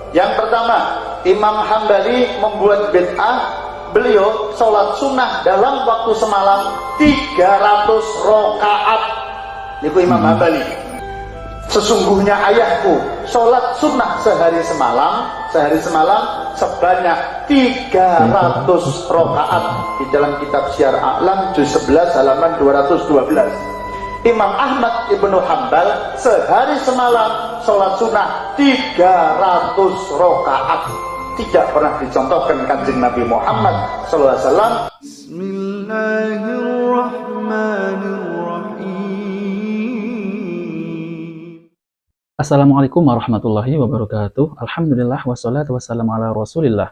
Yang pertama, Imam Hambali membuat bid'ah. Beliau sholat sunnah dalam waktu semalam 300 rakaat. Niku Imam Hambali. Sesungguhnya ayahku sholat sunnah sehari semalam sebanyak 300 rakaat. Di dalam kitab Syiar A'lam juz 11 halaman 212. Imam Ahmad ibnu Hambal sehari semalam sholat sunnah 300 rakaat. Tidak pernah dicontohkan kanjeng Nabi Muhammad SAW. Assalamualaikum warahmatullahi wabarakatuh. Alhamdulillah wassalatu wassalamu ala rasulillah.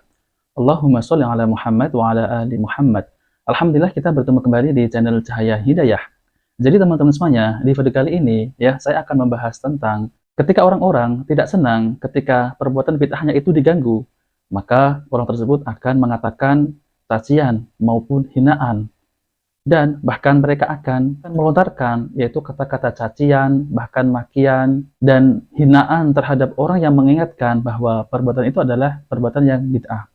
Allahumma sholli ala Muhammad wa ala ali Muhammad. Alhamdulillah kita bertemu kembali di channel Cahaya Hidayah. Jadi teman-teman semuanya, di video kali ini saya akan membahas tentang ketika orang-orang tidak senang ketika perbuatan bid'ahnya itu diganggu, maka orang tersebut akan mengatakan cacian maupun hinaan. Dan bahkan mereka akan melontarkan yaitu kata-kata cacian, bahkan makian, dan hinaan terhadap orang yang mengingatkan bahwa perbuatan itu adalah perbuatan yang bid'ah.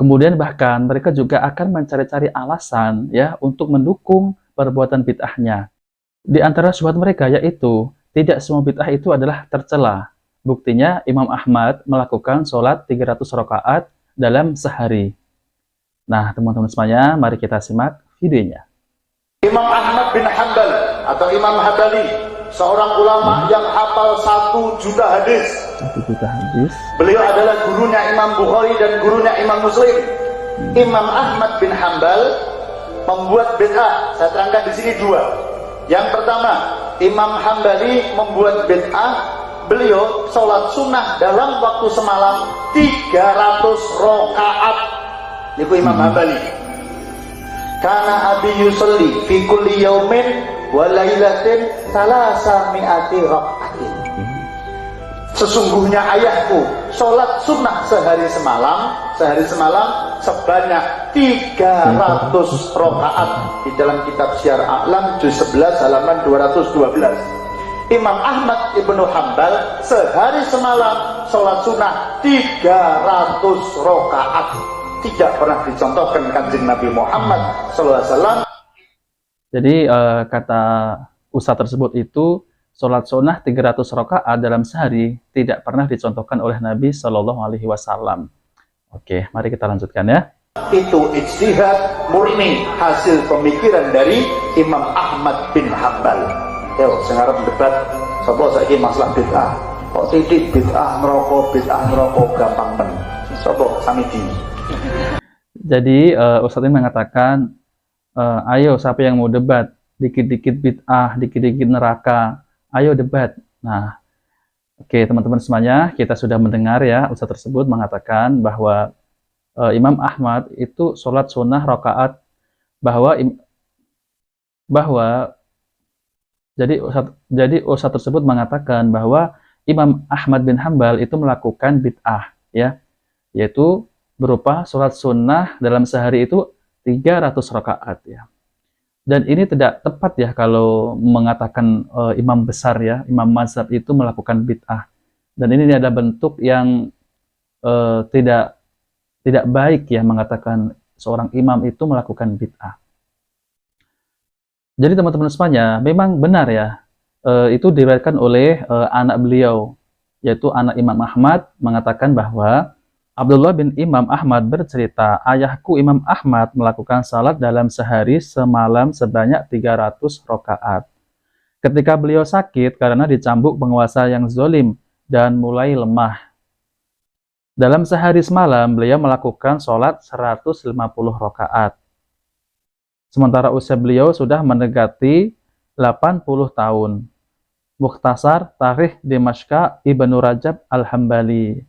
Kemudian bahkan mereka juga akan mencari-cari alasan untuk mendukung perbuatan bid'ahnya. Di antara syubhat mereka yaitu tidak semua bid'ah itu adalah tercela. Buktinya Imam Ahmad melakukan sholat 300 rakaat dalam sehari. Nah teman-teman semuanya, mari kita simak videonya. Imam Ahmad bin Hanbal atau Imam Hambali, seorang ulama yang hafal 1 juta hadis. 1 juta hadis. Beliau adalah gurunya Imam Bukhari dan gurunya Imam Muslim. Imam Ahmad bin Hanbal membuat bid'ah. Saya terangkan di sini 2. Yang pertama, Imam Hambali membuat bid'ah. Beliau sholat sunnah dalam waktu semalam 300 rakaat. Niku Imam Hambali. Karena Abi yusolli fi kulli yaumin wa lailatin salasa mi'ati rakaatin. Sesungguhnya ayahku sholat sunnah sehari semalam sebanyak 300 rakaat. Di dalam kitab Syiar A'lam juz 11 halaman 212. Imam Ahmad ibnu Hambal sehari semalam sholat sunnah 300 rakaat. Tidak pernah dicontohkan kanjeng Nabi Muhammad SAW. Jadi kata ustadz tersebut itu sholat sunnah 300 rakaat dalam sehari tidak pernah dicontohkan oleh Nabi Shallallahu Alaihi Wasallam. Oke, mari kita lanjutkan ya. Itu ijtihad murni hasil pemikiran dari Imam Ahmad bin Hambal. Yo, sekarang debat sapa saiki masalah bid'ah. Kok titik bid'ah ngerokok gampang men. Sapa samidi. Jadi Ustadz ini mengatakan, ayo siapa yang mau debat, dikit-dikit bid'ah, dikit-dikit neraka, ayo debat. Nah, oke teman-teman semuanya, kita sudah mendengar ya Ustadz tersebut mengatakan bahwa Imam Ahmad itu sholat sunnah rakaat, jadi Ustadz tersebut mengatakan bahwa Imam Ahmad bin Hambal itu melakukan bid'ah yaitu berupa sholat sunnah dalam sehari itu 300 rakaat ya. Dan ini tidak tepat ya kalau mengatakan imam besar imam mazhab itu melakukan bid'ah. Dan ini ada bentuk yang tidak baik mengatakan seorang imam itu melakukan bid'ah. Jadi teman-teman semuanya, memang benar itu diriwayatkan oleh anak beliau, yaitu anak Imam Ahmad, mengatakan bahwa Abdullah bin Imam Ahmad bercerita, ayahku Imam Ahmad melakukan salat dalam sehari semalam sebanyak 300 rakaat. Ketika beliau sakit karena dicambuk penguasa yang zalim dan mulai lemah. Dalam sehari semalam beliau melakukan salat 150 rakaat. Sementara usia beliau sudah mendekati 80 tahun. Mukhtasar Tarikh Dimashq Ibnu Rajab Al-Hambali.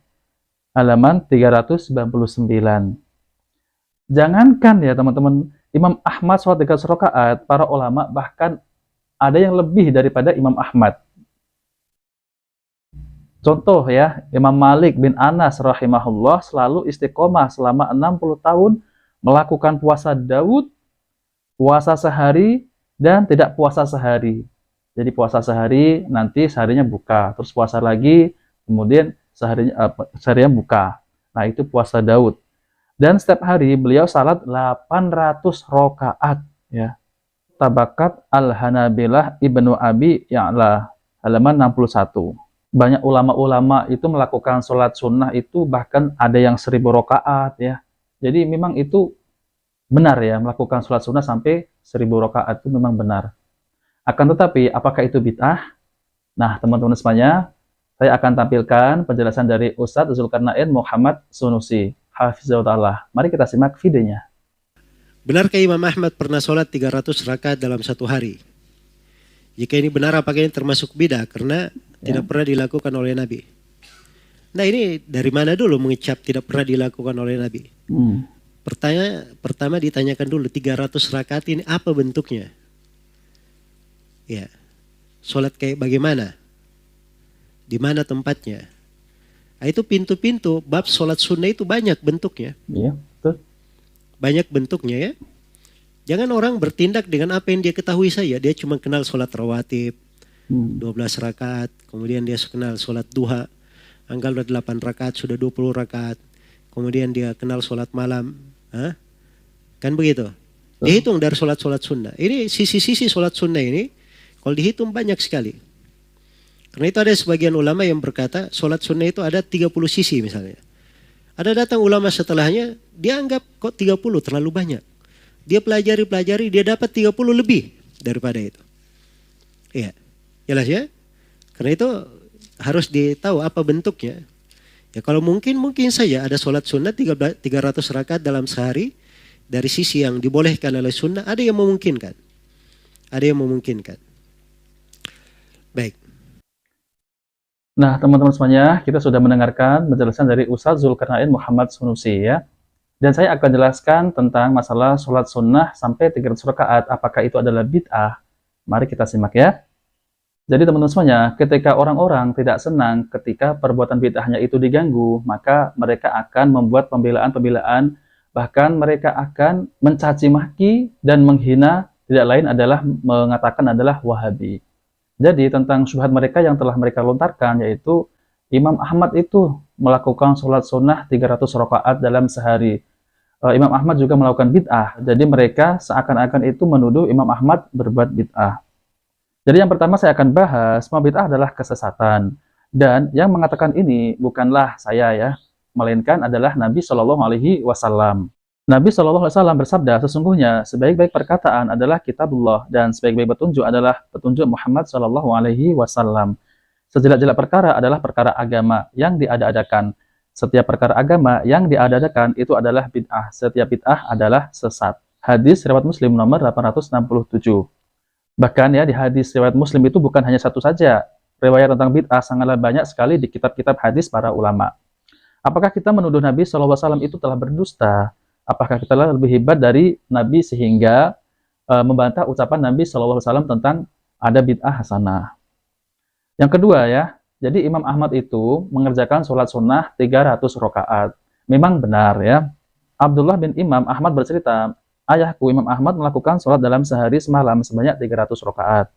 Halaman 399. Jangankan ya teman-teman, Imam Ahmad sholat 300 rakaat, para ulama bahkan ada yang lebih daripada Imam Ahmad. Contoh Imam Malik bin Anas rahimahullah selalu istiqomah selama 60 tahun melakukan puasa Daud, puasa sehari dan tidak puasa sehari. Jadi puasa sehari, nanti seharinya buka, terus puasa lagi, kemudian seharian buka. Nah, itu puasa Daud. Dan setiap hari beliau salat 800 rakaat ya. Tabakat Al-Hanabilah Ibnu Abi Ya'la halaman 61. Banyak ulama-ulama itu melakukan sholat sunnah itu bahkan ada yang 1000 rakaat ya. Jadi memang itu benar ya, melakukan sholat sunnah sampai 1000 rakaat itu memang benar. Akan tetapi apakah itu bid'ah? Nah, teman-teman semuanya, saya akan tampilkan penjelasan dari Ustadz Zulkarnain Muhammad Sunusi, hafizahullah. Mari kita simak videonya. Benarkah Imam Ahmad pernah sholat 300 rakaat dalam satu hari? Jika ini benar, apakah ini termasuk bid'ah karena tidak pernah dilakukan oleh Nabi? Nah, ini dari mana dulu mengecap tidak pernah dilakukan oleh Nabi? Pertama ditanyakan dulu 300 rakaat ini apa bentuknya? Ya, sholat kayak bagaimana? Di mana tempatnya? Nah, itu pintu-pintu bab sholat sunnah itu banyak bentuknya. Iya, betul. Banyak bentuknya ya. Jangan orang bertindak dengan apa yang dia ketahui saja. Dia cuma kenal sholat rawatib, 12 rakaat. Kemudian dia kenal sholat duha. Anggaplah 8 rakaat, sudah 20 rakaat. Kemudian dia kenal sholat malam. Hah? Kan begitu? Dihitung dari sholat-sholat sunnah. Ini sisi-sisi sholat sunnah ini, kalau dihitung banyak sekali. Karena itu ada sebagian ulama yang berkata sholat sunnah itu ada 30 sisi misalnya. Ada datang ulama setelahnya, dia anggap kok 30 terlalu banyak. Dia pelajari, dia dapat 30 lebih daripada itu. Iya, jelas ya? Karena itu harus ditahu apa bentuknya. Ya kalau mungkin saja ada sholat sunnah 300 rakaat dalam sehari. Dari sisi yang dibolehkan oleh sunnah, ada yang memungkinkan. Ada yang memungkinkan. Baik. Nah, teman-teman semuanya, kita sudah mendengarkan penjelasan dari Ustadz Zulkarnain Muhammad Sunusi ya. Dan saya akan jelaskan tentang masalah sholat sunnah sampai 300 rakaat. Apakah itu adalah bid'ah? Mari kita simak ya. Jadi teman-teman semuanya, ketika orang-orang tidak senang ketika perbuatan bid'ahnya itu diganggu, maka mereka akan membuat pembelaan-pembelaan, bahkan mereka akan mencaci maki dan menghina, tidak lain adalah mengatakan adalah Wahabi. Jadi tentang syubhat mereka yang telah mereka lontarkan, yaitu Imam Ahmad itu melakukan sholat sunnah 300 rakaat dalam sehari. Imam Ahmad juga melakukan bid'ah. Jadi mereka seakan-akan itu menuduh Imam Ahmad berbuat bid'ah. Jadi yang pertama saya akan bahas, semua bid'ah adalah kesesatan. Dan yang mengatakan ini bukanlah saya ya, melainkan adalah Nabi Shallallahu Alaihi Wasallam. Nabi Shallallahu Alaihi Wasallam bersabda, sesungguhnya sebaik-baik perkataan adalah kitabullah dan sebaik-baik petunjuk adalah petunjuk Muhammad Shallallahu Alaihi Wasallam. Sejelek-jelek perkara adalah perkara agama yang diada-adakan. Setiap perkara agama yang diada-adakan itu adalah bid'ah. Setiap bid'ah adalah sesat. Hadis riwayat Muslim nomor 867. Bahkan ya di hadis riwayat Muslim itu bukan hanya satu saja. Riwayat tentang bid'ah sangatlah banyak sekali di kitab-kitab hadis para ulama. Apakah kita menuduh Nabi SAW itu telah berdusta? Apakah kita lebih hebat dari Nabi sehingga membantah ucapan Nabi SAW tentang ada bid'ah hasanah? Yang kedua ya, jadi Imam Ahmad itu mengerjakan sholat sunnah 300 rakaat. Memang benar ya. Abdullah bin Imam Ahmad bercerita, ayahku Imam Ahmad melakukan sholat dalam sehari semalam sebanyak 300 rakaat.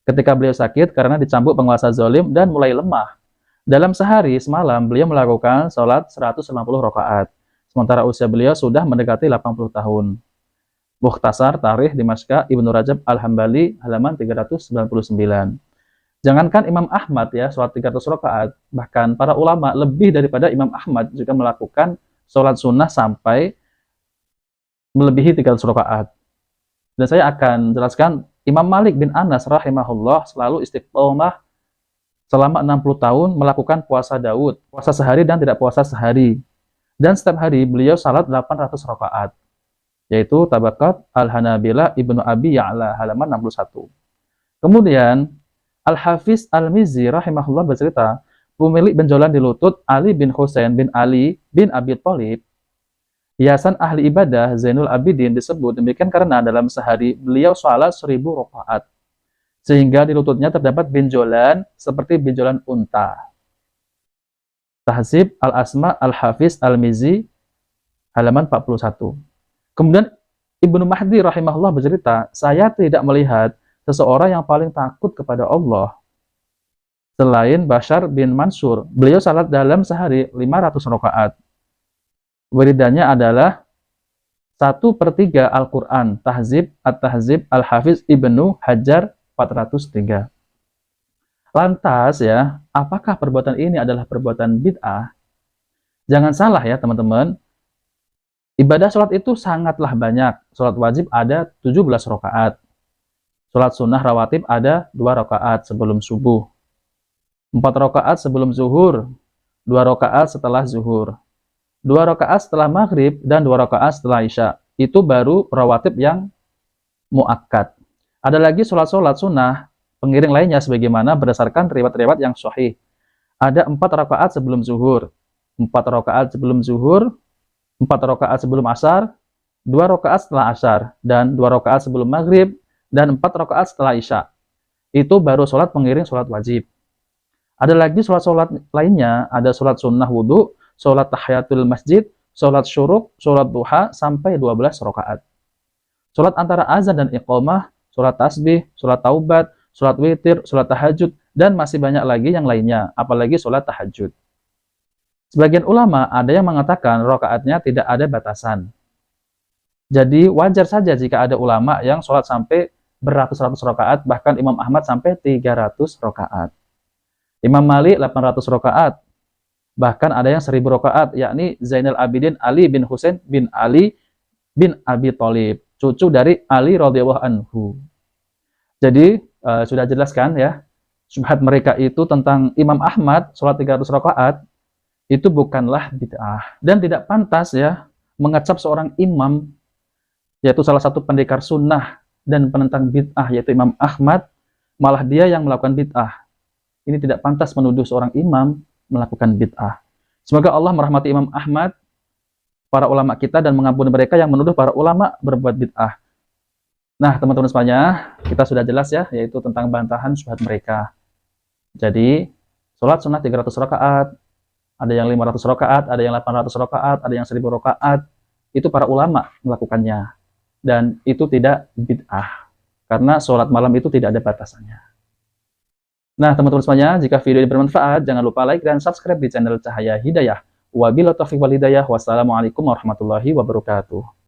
Ketika beliau sakit karena dicambuk penguasa zalim dan mulai lemah. Dalam sehari semalam beliau melakukan sholat 190 rakaat. Sementara usia beliau sudah mendekati 80 tahun. Mukhtasar Tarikh Dimashq Ibnu Rajab Al-Hambali halaman 399. Jangankan Imam Ahmad ya sholat 300 rakaat, bahkan para ulama lebih daripada Imam Ahmad juga melakukan sholat sunnah sampai melebihi 300 rakaat. Dan saya akan jelaskan Imam Malik bin Anas rahimahullah selalu istiqomah selama 60 tahun melakukan puasa Daud, puasa sehari dan tidak puasa sehari. Dan setiap hari beliau salat 800 rakaat, yaitu Tabakat Al-Hanabilah Ibnu Abi Ya'la halaman 61. Kemudian Al-Hafiz Al-Mizzi rahimahullah bercerita, pemilik benjolan di lutut Ali bin Husain bin Ali bin Abi Thalib, hiasan ahli ibadah Zainul Abidin disebut demikian karena dalam sehari beliau sholat 1000 rakaat, sehingga di lututnya terdapat benjolan seperti benjolan unta. Tahzib Al-Asma Al-Hafiz Al-Mizzi halaman 41. Kemudian Ibnu Mahdi rahimahullah bercerita, saya tidak melihat seseorang yang paling takut kepada Allah selain Bashar bin Mansur. Beliau salat dalam sehari 500 rakaat. Wiridannya adalah 1/3 Al-Quran, Tahzib, At-Tahzib, Al-Hafiz Ibnu Hajar 403. Lantas ya, apakah perbuatan ini adalah perbuatan bid'ah? Jangan salah ya teman-teman, ibadah sholat itu sangatlah banyak. Sholat wajib ada 17 rakaat. Sholat sunnah rawatib ada 2 rakaat sebelum subuh. 4 rakaat sebelum zuhur, 2 rakaat setelah zuhur, 2 rakaat setelah maghrib, dan 2 rakaat setelah isya. Itu baru rawatib yang muakkad. Ada lagi sholat-sholat sunnah pengiring lainnya sebagaimana berdasarkan riwayat-riwayat yang sahih. Ada 4 rakaat sebelum zuhur, 4 rakaat sebelum zuhur, 4 rakaat sebelum asar, 2 rakaat setelah asar, dan 2 rakaat sebelum maghrib, dan 4 rakaat setelah isya. Itu baru sholat pengiring sholat wajib. Ada lagi sholat-sholat lainnya, ada sholat sunnah wudhu, sholat tahiyatul masjid, sholat syuruk, sholat duha, sampai 12 rakaat. Sholat antara azan dan iqamah, sholat tasbih, sholat taubat, sholat witir, sholat tahajud, dan masih banyak lagi yang lainnya, apalagi sholat tahajud. Sebagian ulama ada yang mengatakan rakaatnya tidak ada batasan. Jadi wajar saja jika ada ulama yang sholat sampai beratus-ratus rakaat, bahkan Imam Ahmad sampai 300 rakaat. Imam Malik 800 rakaat, bahkan ada yang 1000 rakaat, yakni Zainal Abidin Ali bin Husain bin Ali bin Abi Thalib, cucu dari Ali radhiyallahu anhu. Jadi sudah jelaskan ya, syubhat mereka itu tentang Imam Ahmad sholat 300 rakaat itu bukanlah bid'ah, dan tidak pantas ya mengecap seorang imam, yaitu salah satu pendekar sunnah dan penentang bid'ah, yaitu Imam Ahmad, malah dia yang melakukan bid'ah. Ini tidak pantas menuduh seorang imam melakukan bid'ah. Semoga Allah merahmati Imam Ahmad, para ulama kita, dan mengampuni mereka yang menuduh para ulama berbuat bid'ah. Nah, teman-teman semuanya, kita sudah jelas ya, yaitu tentang bantahan syubhat mereka. Jadi, sholat sunnah 300 rakaat, ada yang 500 rakaat, ada yang 800 rakaat, ada yang 1000 rakaat, itu para ulama melakukannya. Dan itu tidak bid'ah, karena sholat malam itu tidak ada batasannya. Nah, teman-teman semuanya, jika video ini bermanfaat, jangan lupa like dan subscribe di channel Cahaya Hidayah. Wabillahi taufiq wal hidayah. Wassalamualaikum warahmatullahi wabarakatuh.